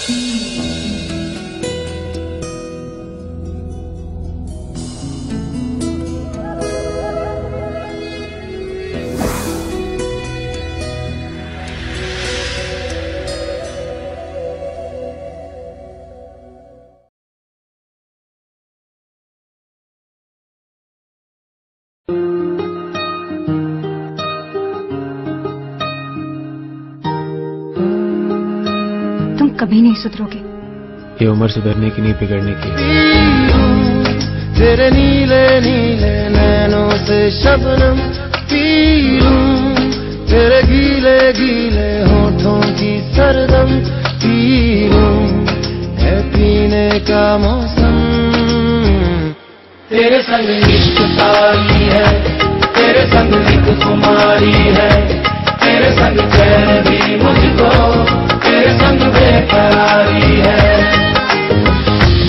तुम कभी नहीं सुधरोगे। ये उम्र सुधरने की नहीं, बिगड़ने की। तेरे नीले नीले नैनों से शबनम पी लूं, तेरे गीले गीले होठों की सरदम पी लूं, है पीने का मौसम। तेरे संग इश्क सारी है, तेरे संग एक कुमारी है, तेरे संग चैन भी मुझको, तेरे संग बेकरारी है।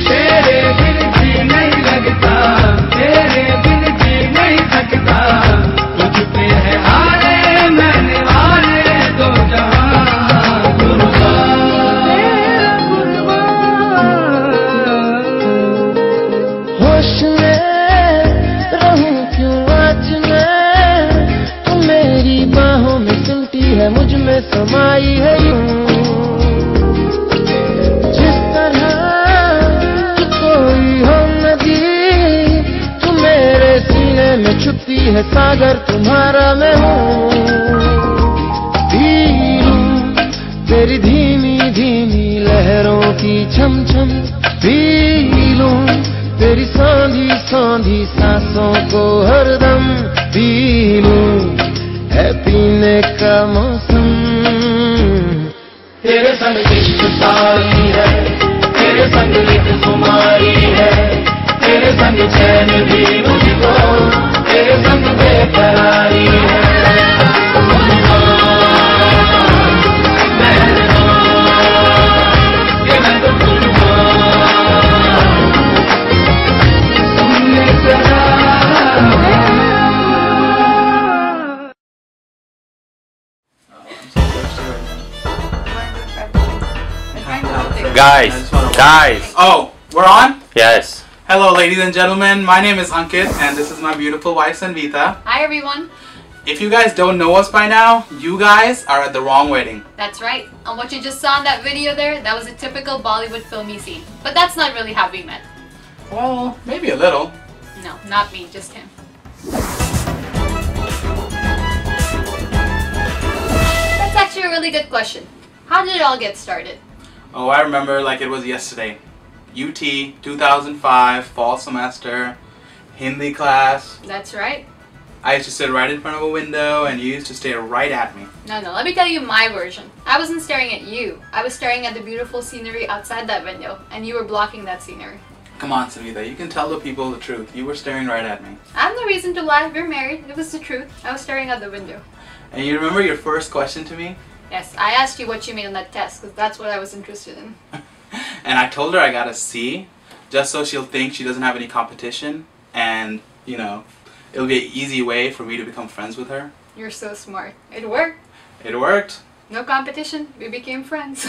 तेरे बिन जी नहीं लगता, तेरे बिन जी नहीं सकता, तुझ पे है हारे मैंने हारे दो जहां कुर्बान। होश में रहूं क्यों आज मैं, तू मेरी बाहों में सिमटी है, मुझ में समाई है यूं, जिस तरह तू कोई हो नदी, तू मेरे सीने में छुपती है सागर तुम्हारा मैं हूँ। पी लूं तेरी धीमी धीमी लहरों की छम छम, पी लूं तेरी सांधी सांधी सांसों को हरदम, पी लूं है पीने का मौसम। तेरे संग इश्क सारी है, तेरे संग एक कुमारी है, तेरे संग चैन भी मुझको, तेरे संग बेकरारी है। ये मैं तो Guys! Oh, we're on? Yes. Hello, ladies and gentlemen. My name is Ankit, and this is my beautiful wife, Sanvita. Hi, everyone. If you guys don't know us by now, you guys are at the wrong wedding. That's right. And what you just saw in that video there, that was a typical Bollywood filmy scene. But that's not really how we met. Well, maybe a little. No, not me, just him. That's actually a really good question. How did it all get started? Oh, I remember like it was yesterday. UT 2005 fall semester, Hindi class. That's right. I used to sit right in front of a window and you used to stare right at me. No, let me tell you my version. I wasn't staring at you. I was staring at the beautiful scenery outside that window, and you were blocking that scenery. Come on, Sanvita, you can tell the people the truth. You were staring right at me. I have no reason to lie. We're married. It was the truth. I was staring out the window. And you remember your first question to me? Yes, I asked you what you made on that test, because that's what I was interested in. And I told her I got a C, just so she'll think she doesn't have any competition, and, you know, it'll be an easy way for me to become friends with her. You're so smart. It worked. It worked. No competition. We became friends.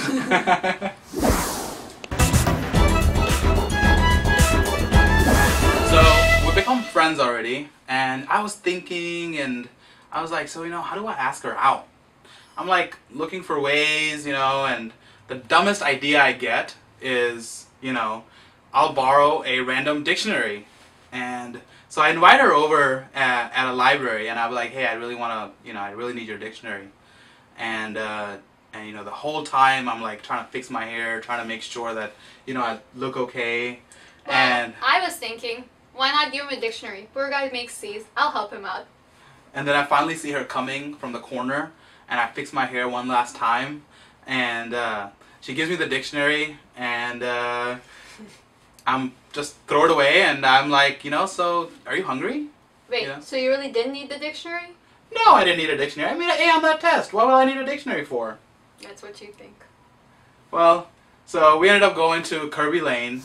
So, we become friends already, and I was thinking, and I was like, so, you know, how do I ask her out? I'm like looking for ways, you know, and the dumbest idea I get is, you know, I'll borrow a random dictionary. And so I invite her over at a library, and I'll be like, hey, I really want to, you know, I really need your dictionary. And you know, the whole time I'm like trying to fix my hair, trying to make sure that, you know, I look okay. Well, and I was thinking, why not give him a dictionary? Poor guy makes C's. I'll help him out. And then I finally see her coming from the corner, and I fix my hair one last time, and she gives me the dictionary, and I'm just throw it away, and I'm like, you know, so are you hungry? Wait, You know? so you really didn't need the dictionary? No, I didn't need a dictionary. I made an A on that test. What would I need a dictionary for? That's what you think. Well, so we ended up going to Kirby Lane.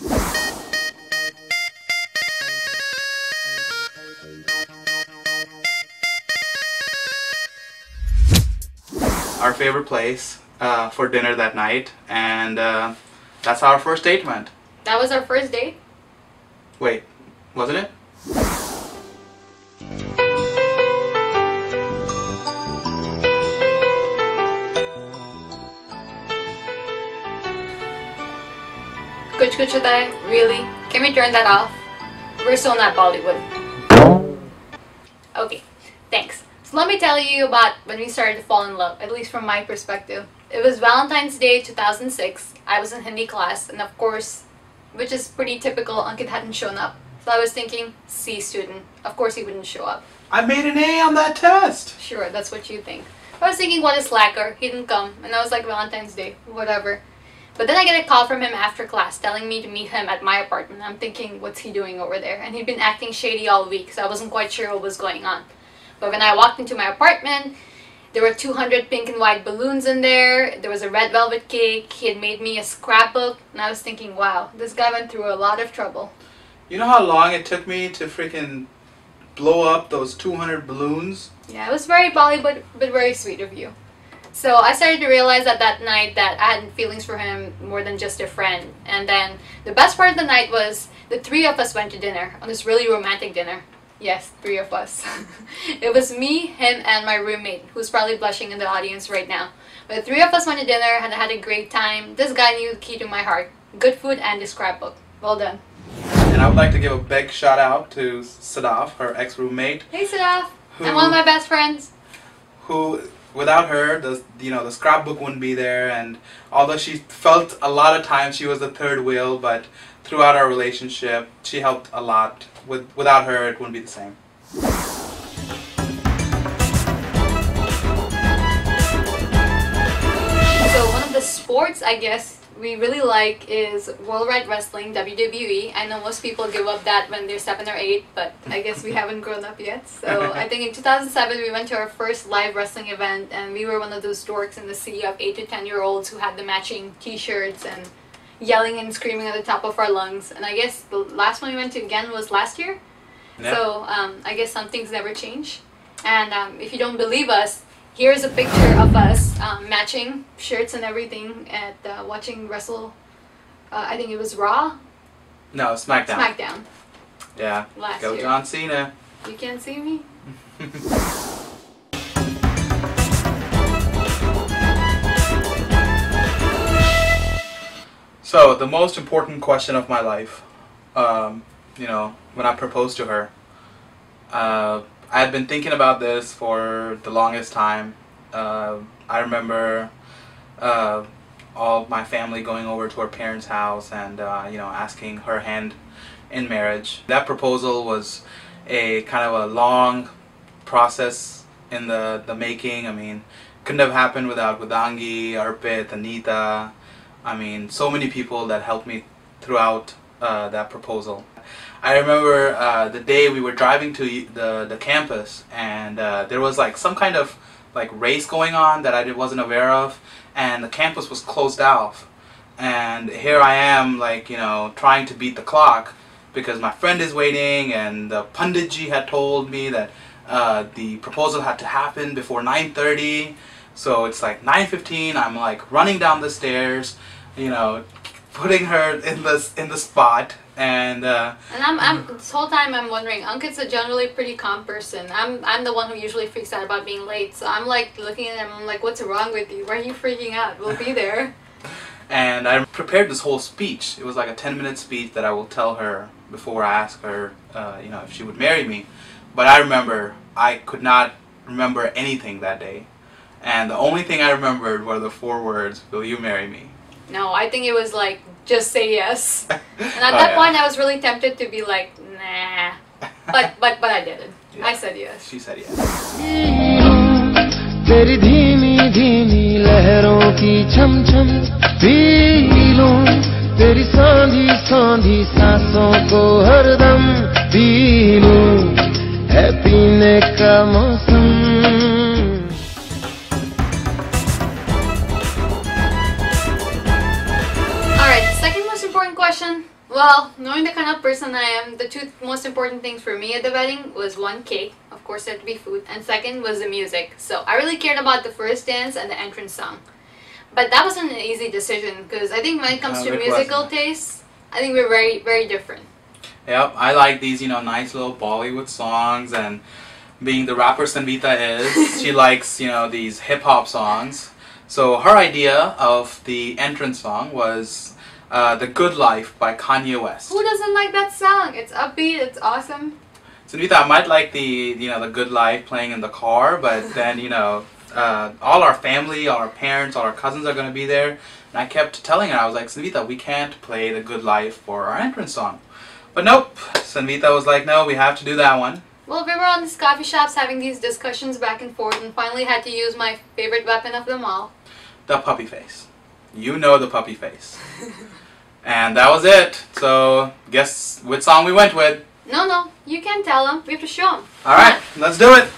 Our favorite place for dinner that night, and That's how our first date went. That was our first date? Wait, wasn't it? Kuch kuch hota hai? Really? Can we turn that off? We're so not Bollywood. Okay, thanks. So let me tell you about when we started to fall in love, at least from my perspective. It was Valentine's Day 2006. I was in Hindi class, and of course, which is pretty typical, Ankit hadn't shown up. So I was thinking, C student. Of course he wouldn't show up. I made an A on that test. Sure, that's what you think. I was thinking, what a slacker. He didn't come. And I was like, Valentine's Day, whatever. But then I get a call from him after class telling me to meet him at my apartment. I'm thinking, what's he doing over there? And he'd been acting shady all week, so I wasn't quite sure what was going on. But when I walked into my apartment, there were 200 pink and white balloons in there. There was a red velvet cake. He had made me a scrapbook. And I was thinking, wow, this guy went through a lot of trouble. You know how long it took me to freaking blow up those 200 balloons? Yeah, it was very Bollywood, but very sweet of you. So I started to realize that night that I had feelings for him more than just a friend. And then the best part of the night was the three of us went to dinner, on this really romantic dinner. Yes, three of us. It was me, him, and my roommate, who's probably blushing in the audience right now. But the three of us went to dinner and had a great time. This guy knew the key to my heart. Good food and the scrapbook. Well done. And I would like to give a big shout out to Sadaf, her ex-roommate. Hey Sadaf, I'm one of my best friends. Who, without her, the scrapbook wouldn't be there. And although she felt a lot of times she was the third wheel, but throughout our relationship, she helped a lot. Without her, it wouldn't be the same. So one of the sports, I guess, we really like is Worldwide Wrestling, WWE. I know most people give up that when they're 7 or 8, but I guess we haven't grown up yet. So I think in 2007 we went to our first live wrestling event, and we were one of those dorks in the sea of 8 to 10-year-olds who had the matching t-shirts and yelling and screaming at the top of our lungs. And I guess the last one we went to again was last year. Yeah. So I guess some things never change. And if you don't believe us, here's a picture of us matching shirts and everything at watching wrestle. I think it was Raw? No, SmackDown. SmackDown. Yeah. Last Go year. John Cena. You can't see me? So, the most important question of my life, you know, when I proposed to her, I had been thinking about this for the longest time. I remember all my family going over to her parents' house and, you know, asking her hand in marriage. That proposal was a kind of a long process in the making. I mean, couldn't have happened without Vedangi, Arpit, Anita. I mean, so many people that helped me throughout that proposal. I remember the day we were driving to the campus, and there was like some kind of like race going on that I wasn't aware of, and the campus was closed off. And here I am, like, you know, trying to beat the clock because my friend is waiting, and the Panditji had told me that the proposal had to happen before 9:30. So it's like 9:15. I'm like running down the stairs, you know, putting her in the spot, and I'm this whole time I'm wondering, Ankit's a generally pretty calm person. I'm the one who usually freaks out about being late. So I'm like looking at him, I'm like, what's wrong with you? Why are you freaking out? We'll be there. And I prepared this whole speech. It was like a 10-minute speech that I will tell her before I ask her, you know, if she would marry me. But I remember I could not remember anything that day. And the only thing I remembered were the 4 words, "Will you marry me?" No, I think it was like, just say yes. And at that point I was really tempted to be like, nah. But I didn't. Yeah. I said yes. She said yes. तेरी धीमी धीमी लहरों की छम छम P लूं तेरी सांधी सांधी सांसों को हरदम पी लूं है पीने का मौसम. Alright, the second most important question. Well, knowing the kind of person I am, the 2 most important things for me at the wedding was 1, cake. Of course, there had to be food. And second was the music. So I really cared about the first dance and the entrance song. But that wasn't an easy decision because I think when it comes to it musical wasn't. tastes, I think we're very, very different. Yep, I like these, you know, nice little Bollywood songs, and being the rapper Sanvita is, she likes, you know, these hip-hop songs. So her idea of the entrance song was The Good Life by Kanye West. Who doesn't like that song? It's upbeat, it's awesome. Sanvita, I might like the Good Life playing in the car, but then, all our family, all our parents, all our cousins are going to be there. And I kept telling her, I was like, Sanvita, we can't play The Good Life for our entrance song. But nope, Sanvita was like, no, we have to do that one. Well, we were on these coffee shops having these discussions back and forth and finally had to use my favorite weapon of them all. The puppy face. You know the puppy face. And that was it. So, guess which song we went with? No, you can't tell them. We have to show them. Alright, let's do it.